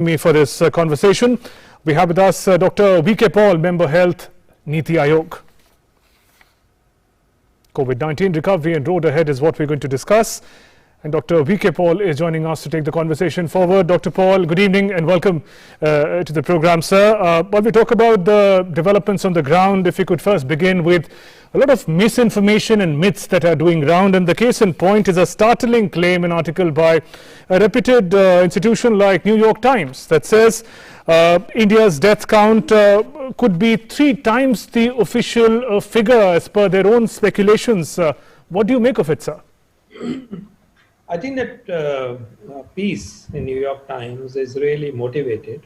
Me for this conversation. We have with us Dr. V.K. Paul, Member Health, NITI Aayog. COVID-19 recovery and road ahead is what we're going to discuss. And Dr. V.K. Paul is joining us to take the conversation forward. Dr. Paul, good evening and welcome to the program, sir. While we talk about the developments on the ground, if you could first begin with a lot of misinformation and myths that are doing round, and the case in point is a startling claim, an article by a reputed institution like New York Times that says India's death count could be 3 times the official figure as per their own speculations. What do you make of it, sir? I think that piece in New York Times is really motivated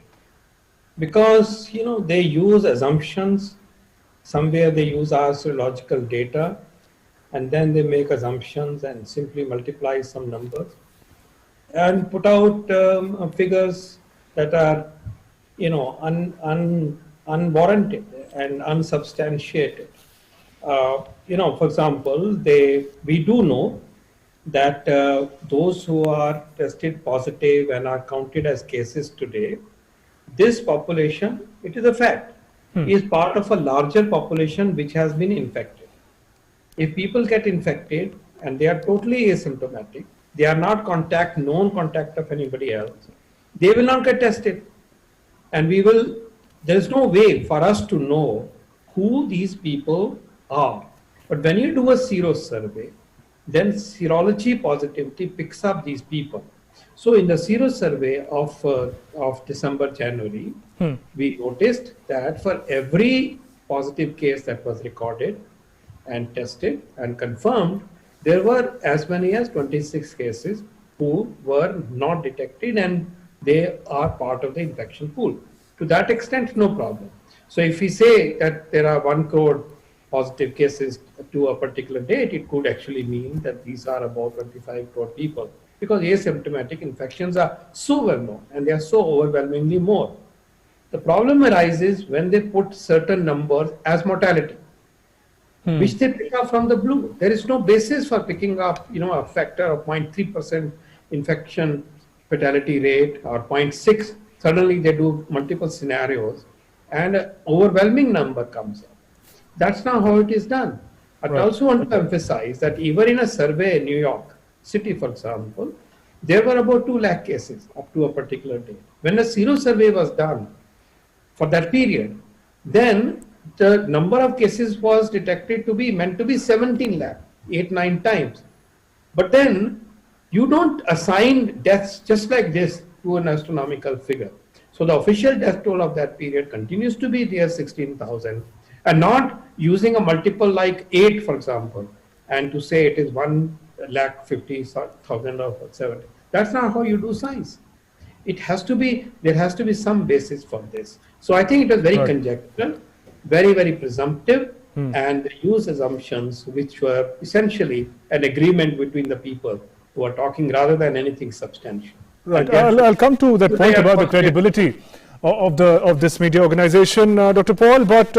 because, they use assumptions. Somewhere they use astrological data and then they make assumptions and simply multiply some numbers and put out figures that are, unwarranted and unsubstantiated. For example, we do know that those who are tested positive and are counted as cases today, this population, it is a fact, is part of a larger population which has been infected. If people get infected and they are totally asymptomatic, they are not known contact of anybody else, they will not get tested. And there is no way for us to know who these people are. But when you do a sero survey, then serology positivity picks up these people. So in the sero survey of December, January, we noticed that for every positive case that was recorded and tested and confirmed, there were as many as 26 cases who were not detected and they are part of the infection pool. To that extent, no problem. So if we say that there are 1 crore positive cases to a particular date, it could actually mean that these are about 25 crore people, because asymptomatic infections are so well known and they are so overwhelmingly more. The problem arises when they put certain numbers as mortality, which they pick up from the blue. There is no basis for picking up, a factor of 0.3% infection fatality rate or 0.6. Suddenly they do multiple scenarios and an overwhelming number comes up. That's not how it is done. I also want to emphasize that even in a survey in New York City, for example, there were about 2 lakh cases up to a particular date. When a sero survey was done for that period, then the number of cases was detected to be meant to be 17 lakh, 8-9 times. But then you don't assign deaths just like this to an astronomical figure. So the official death toll of that period continues to be there 16,000, and not using a multiple like 8, for example, and to say it is 1,50,000 or 70. That's not how you do science. There has to be some basis for this. So I think it was very conjectural, very, very presumptive, and they use assumptions which were essentially an agreement between the people who are talking rather than anything substantial. Right. I'll come to that point about the credibility of this media organization, Dr. Paul, but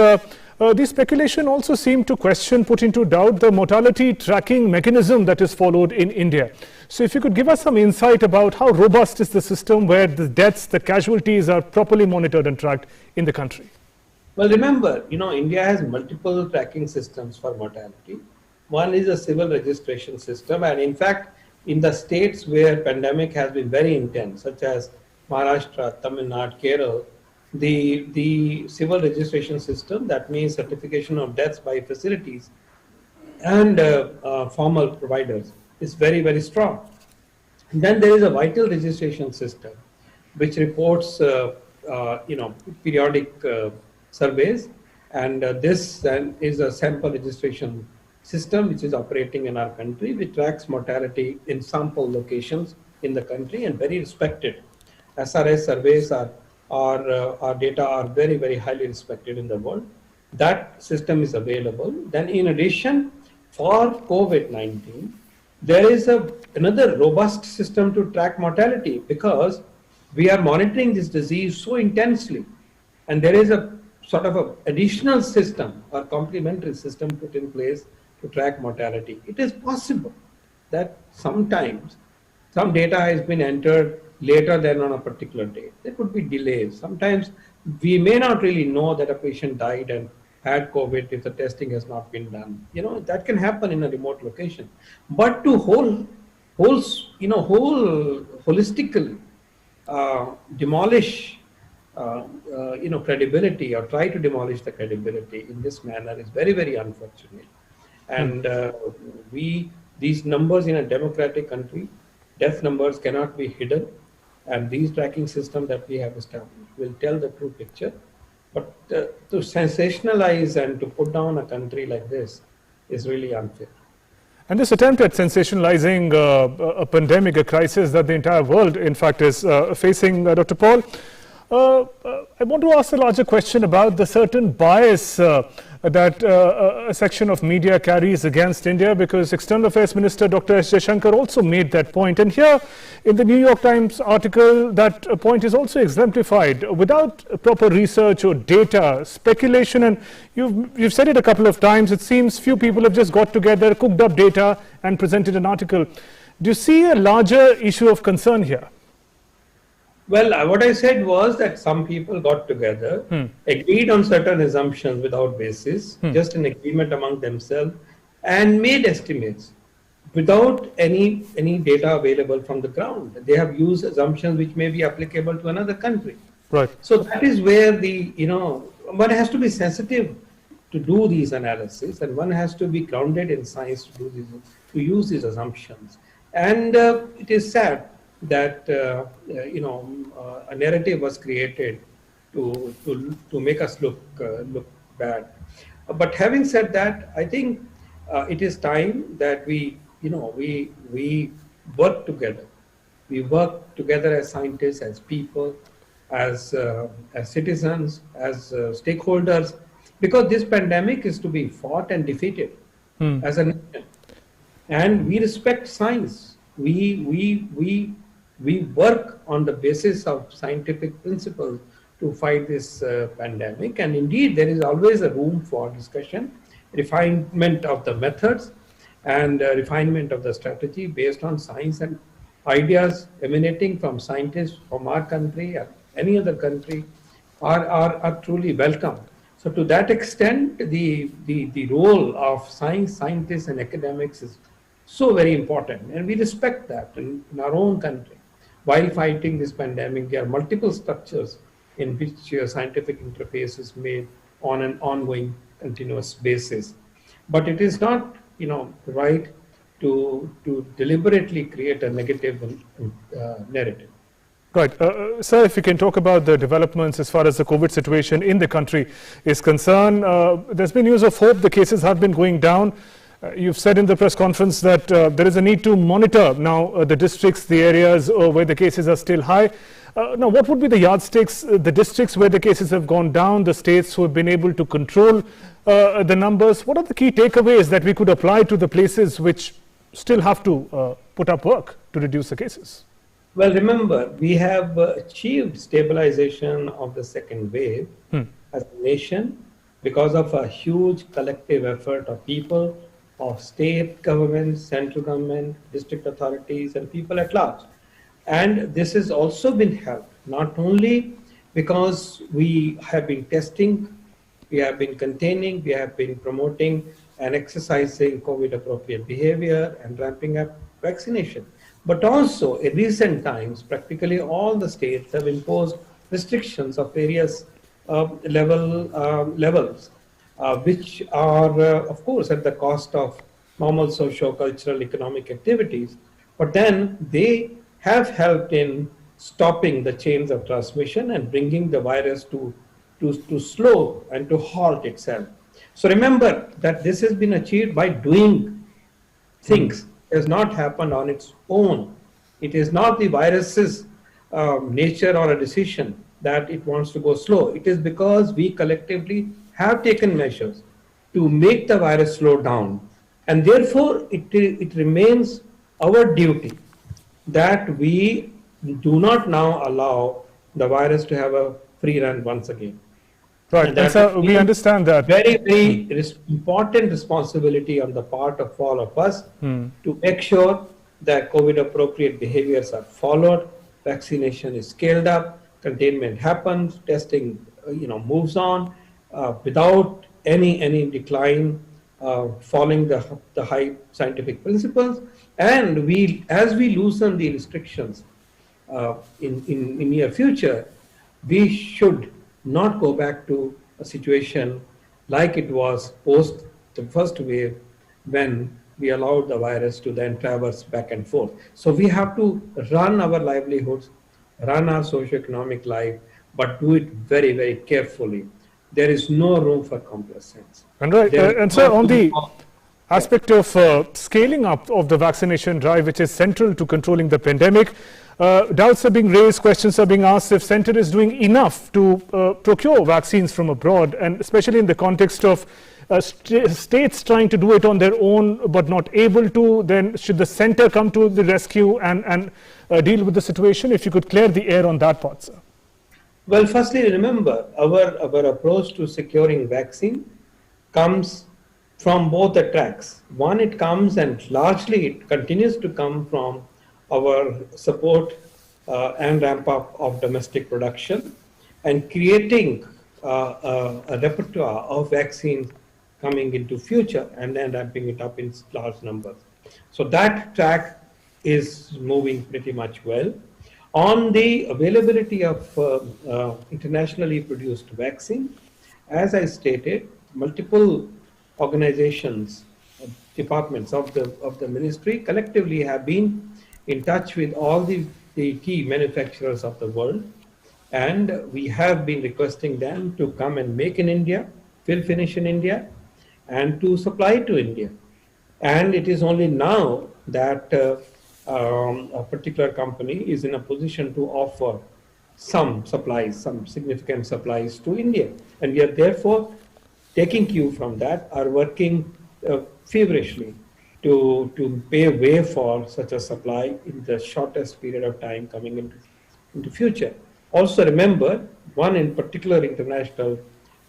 the speculation also seemed to put into doubt the mortality tracking mechanism that is followed in India. So if you could give us some insight about how robust is the system where the deaths, the casualties are properly monitored and tracked in the country. Well, remember, India has multiple tracking systems for mortality. One is a civil registration system, and in fact, in the states where pandemic has been very intense, such as Maharashtra, Tamil Nadu, Kerala, the civil registration system, that means certification of deaths by facilities and formal providers, is very, very strong. And then there is a vital registration system which reports periodic surveys, and this then is a sample registration system which is operating in our country, which tracks mortality in sample locations in the country and very respected. SRS surveys our data are very, very highly respected in the world. That system is available. Then in addition, for COVID-19, there is another robust system to track mortality, because we are monitoring this disease so intensely, and there is a sort of an additional system or complementary system put in place to track mortality. It is possible that sometimes some data has been entered later than on a particular date. There could be delays. Sometimes we may not really know that a patient died and had COVID if the testing has not been done. That can happen in a remote location. But to holistically demolish credibility, or try to demolish the credibility in this manner, is very, very unfortunate. And these numbers in a democratic country, death numbers cannot be hidden, and these tracking systems that we have established will tell the true picture. But to sensationalize and to put down a country like this is really unfair. And this attempt at sensationalizing a pandemic, a crisis that the entire world, in fact, is facing, Dr. Paul, I want to ask a larger question about the certain bias that a section of media carries against India, because External Affairs Minister Dr. S. Jaishankar also made that point. And here in the New York Times article, that point is also exemplified. Without proper research or data, speculation, and you've said it a couple of times, it seems few people have just got together, cooked up data and presented an article. Do you see a larger issue of concern here? Well, what I said was that some people got together, agreed on certain assumptions without basis, just an agreement among themselves, and made estimates without any data available from the ground. They have used assumptions which may be applicable to another country. Right. So that is where one has to be sensitive to do these analysis, and one has to be grounded in science to use these assumptions. And it is sad that a narrative was created to make us look bad. But having said that, I think it is time that we work together. We work together as scientists, as people, as citizens, as stakeholders, because this pandemic is to be fought and defeated as a nation. And we respect science. We work on the basis of scientific principles to fight this pandemic. And indeed, there is always a room for discussion, refinement of the methods, and refinement of the strategy based on science, and ideas emanating from scientists from our country and any other country are truly welcome. So to that extent, the role of scientists and academics is so very important, and we respect that in our own country. While fighting this pandemic, there are multiple structures in which scientific interface is made on an ongoing, continuous basis. But it is not, right to deliberately create a negative narrative. Right. Sir, if you can talk about the developments as far as the COVID situation in the country is concerned. There's been news of hope. The cases have been going down. You've said in the press conference that there is a need to monitor now the districts, the areas where the cases are still high. Now, what would be the yardsticks, the districts where the cases have gone down, the states who have been able to control the numbers? What are the key takeaways that we could apply to the places which still have to put up work to reduce the cases? Well, remember, we have achieved stabilization of the second wave as a nation because of a huge collective effort of people, of state governments, central government, district authorities, and people at large. And this has also been helped, not only because we have been testing, we have been containing, we have been promoting and exercising COVID-appropriate behavior and ramping up vaccination, but also in recent times, practically all the states have imposed restrictions of various levels, which are, of course, at the cost of normal socio-cultural economic activities, but then they have helped in stopping the chains of transmission and bringing the virus to slow and to halt itself. So remember that this has been achieved by doing things. It has not happened on its own. It is not the virus's nature or a decision that it wants to go slow. It is because we collectively have taken measures to make the virus slow down. And therefore, it remains our duty that we do not now allow the virus to have a free run once again. Right, and so we understand that. Very, very important responsibility on the part of all of us to make sure that COVID-appropriate behaviors are followed vaccination is scaled up, containment happens, testing moves on without any decline, following the high scientific principles. And as we loosen the restrictions in near future, we should not go back to a situation like it was post the first wave, when we allowed the virus to then traverse back and forth. So we have to run our livelihoods, run our socioeconomic life, but do it very, very carefully. There is no room for complacence. And right, and so on the aspect of scaling up of the vaccination drive, which is central to controlling the pandemic, doubts are being raised, questions are being asked if Centre is doing enough to procure vaccines from abroad, and especially in the context of states trying to do it on their own but not able to. Then should the Centre come to the rescue and deal with the situation? If you could clear the air on that part, sir. Well, firstly, remember, our approach to securing vaccine comes from both the tracks. One, it comes, and largely it continues to come from our support and ramp up of domestic production, and creating a repertoire of vaccines coming into future, and then ramping it up in large numbers. So that track is moving pretty much well. On the availability of internationally produced vaccine, as I stated, multiple organizations, departments of the ministry collectively have been in touch with all the key manufacturers of the world, and we have been requesting them to come and make in India, fill finish in India, and to supply to India. And it is only now that a particular company is in a position to offer some supplies, some significant supplies to India. And we are therefore taking cue from that, are working feverishly to pave way for such a supply in the shortest period of time coming into future. Also remember, one in particular international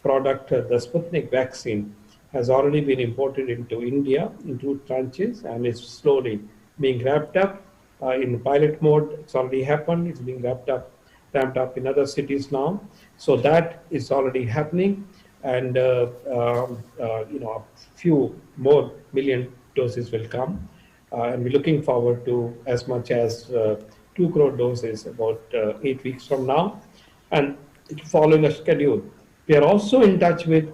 product, the Sputnik vaccine, has already been imported into India in 2 tranches and is slowly being ramped up in pilot mode. It's already happened. It's being ramped up in other cities now. So that is already happening, and a few more million doses will come, and we're looking forward to as much as 2 crore doses about 8 weeks from now, and following a schedule. We are also in touch with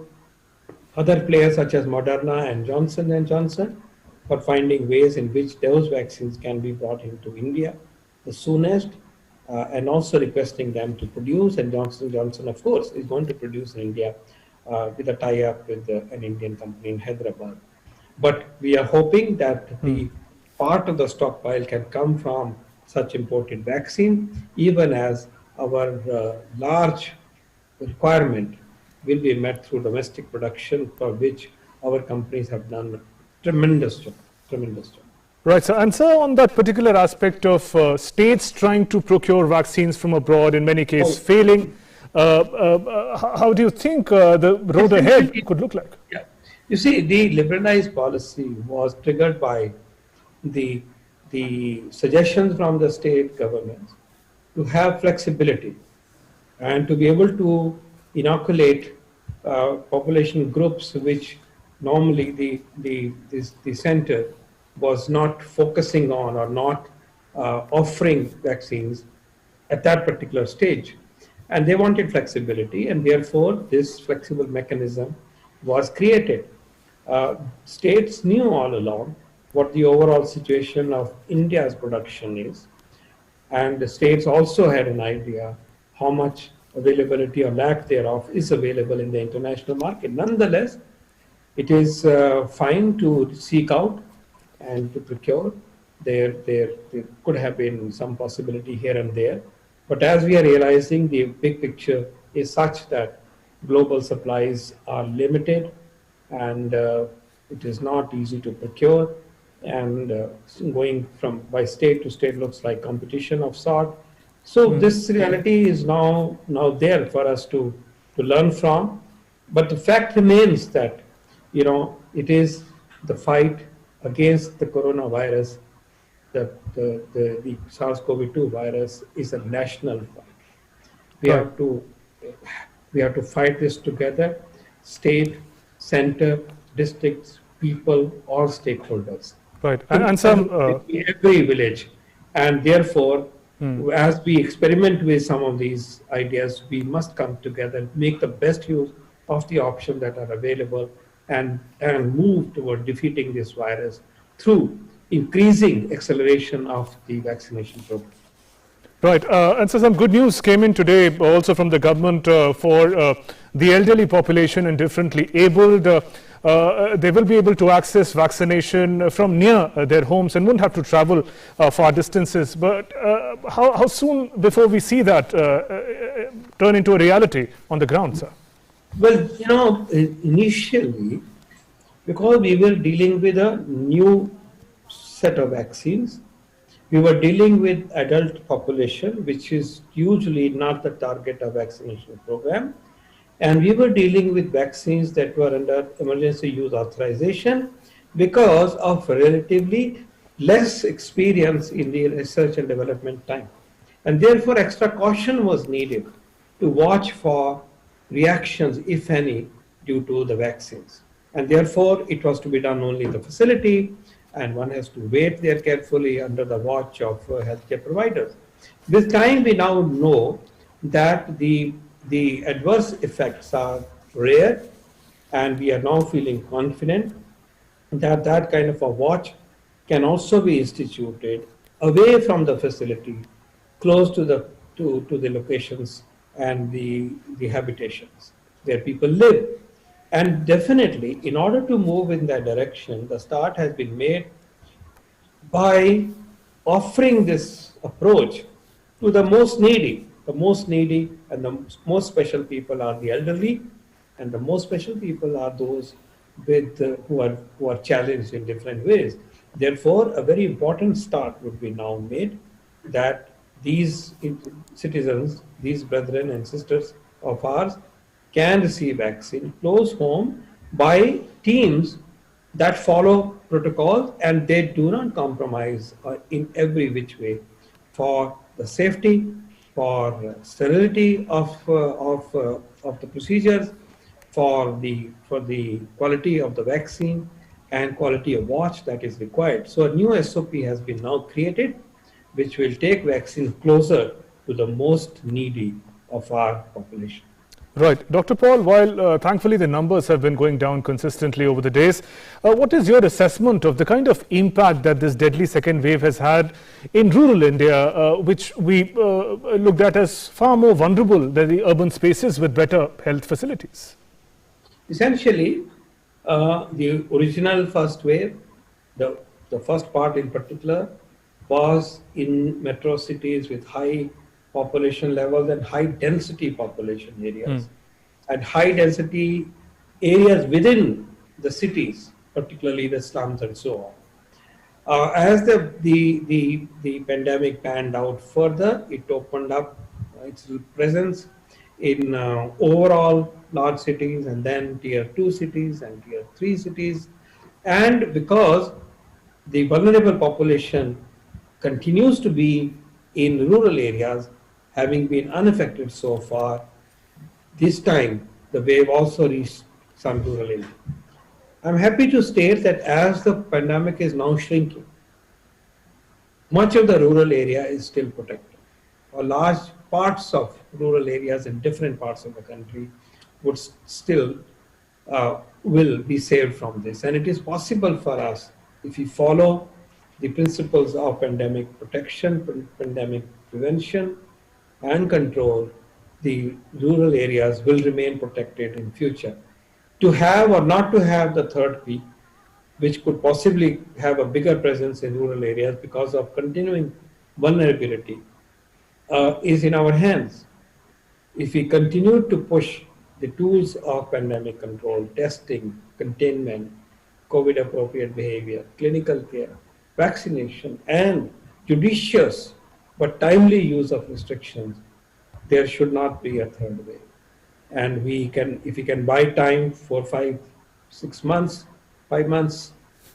other players such as Moderna and Johnson & Johnson for finding ways in which those vaccines can be brought into India the soonest, and also requesting them to produce. And Johnson & Johnson, of course, is going to produce in India with a tie-up with an Indian company in Hyderabad. But we are hoping that the part of the stockpile can come from such imported vaccine, even as our large requirement will be met through domestic production, for which our companies have done tremendous job. Right, sir. And so on that particular aspect of states trying to procure vaccines from abroad, in many cases failing, how do you think the road ahead could look like? Yeah. You see, the liberalized policy was triggered by the suggestions from the state governments to have flexibility and to be able to inoculate population groups which normally the center was not focusing on or not offering vaccines at that particular stage. And they wanted flexibility, and therefore this flexible mechanism was created. States knew all along what the overall situation of India's production is, and the states also had an idea how much availability or lack thereof is available in the international market. Nonetheless, it is fine to seek out and to procure. There could have been some possibility here and there, but as we are realizing, the big picture is such that global supplies are limited, and it is not easy to procure, and going from by state to state looks like competition of sort. So this reality is now there for us to learn from. But the fact remains that, it is the fight against the coronavirus the SARS-CoV-2 virus is a national fight. We Right. have to we have to fight this together, state, center, districts, people, all stakeholders, Right. And together some, in every village. And therefore, as we experiment with some of these ideas, we must come together, make the best use of the options that are available, and move toward defeating this virus through increasing acceleration of the vaccination program. right. And so some good news came in today also from the government for the elderly population and differently abled. They will be able to access vaccination from near their homes and won't have to travel far distances. But how soon before we see that turn into a reality on the ground, sir? Well, initially, because we were dealing with a new set of vaccines, we were dealing with adult population, which is usually not the target of vaccination program. And we were dealing with vaccines that were under emergency use authorization because of relatively less experience in the research and development time. And therefore, extra caution was needed to watch for reactions, if any, due to the vaccines. And therefore, it was to be done only in the facility, and one has to wait there carefully under the watch of healthcare providers. With time, we now know that the adverse effects are rare, and we are now feeling confident that that kind of a watch can also be instituted away from the facility, close to the locations and the habitations where people live. And definitely, in order to move in that direction, the start has been made by offering this approach to the most needy. The most needy and the most special people are the elderly, and the most special people are those with who are challenged in different ways. Therefore, a very important start would be now made that these citizens, these brethren and sisters of ours, can receive vaccine close home by teams that follow protocols, and they do not compromise in every which way for the safety, for sterility of the procedures, for the quality of the vaccine and quality of watch that is required. So a new SOP has been now created, which will take vaccine closer to the most needy of our population. Right. Dr. Paul, while thankfully the numbers have been going down consistently over the days, what is your assessment of the kind of impact that this deadly second wave has had in rural India, which we looked at as far more vulnerable than the urban spaces with better health facilities? Essentially, the original first wave, the first part in particular, was in metro cities with high population levels and high density population areas. And high density areas within the cities, particularly the slums and so on. As the pandemic panned out further, it opened up its presence in overall large cities, and then tier 2 cities and tier 3 cities. And because the vulnerable population continues to be in rural areas, having been unaffected so far, this time the wave also reached some rural areas. I'm happy to state that as the pandemic is now shrinking, much of the rural area is still protected. Or large parts of rural areas in different parts of the country would still will be saved from this. And it is possible for us, if we follow the principles of pandemic protection, pandemic prevention, and control, the rural areas will remain protected in future. To have or not to have the third peak, which could possibly have a bigger presence in rural areas because of continuing vulnerability, is in our hands. If we continue to push the tools of pandemic control, testing, containment, COVID appropriate behavior, clinical care, vaccination, and judicious but timely use of restrictions, there should not be a third wave. And if we can buy time for 5 months,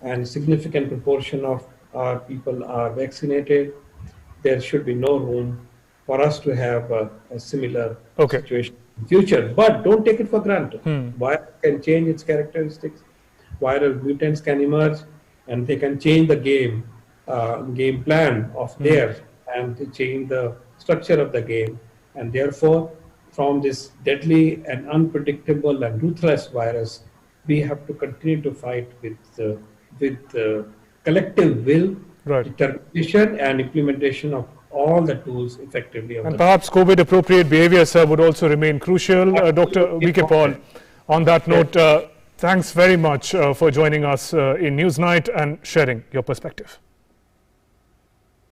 and significant proportion of our people are vaccinated, there should be no room for us to have a similar Okay. situation in future. But don't take it for granted. Virus can change its characteristics. Viral mutants can emerge, and they can change the game plan of theirs, and to change the structure of the game. And therefore, from this deadly and unpredictable and ruthless virus, we have to continue to fight with collective will, Right. determination, and implementation of all the tools effectively. And perhaps COVID appropriate behavior, sir, would also remain crucial. Dr. V.K. Paul, on that note, thanks very much for joining us in Newsnight and sharing your perspective.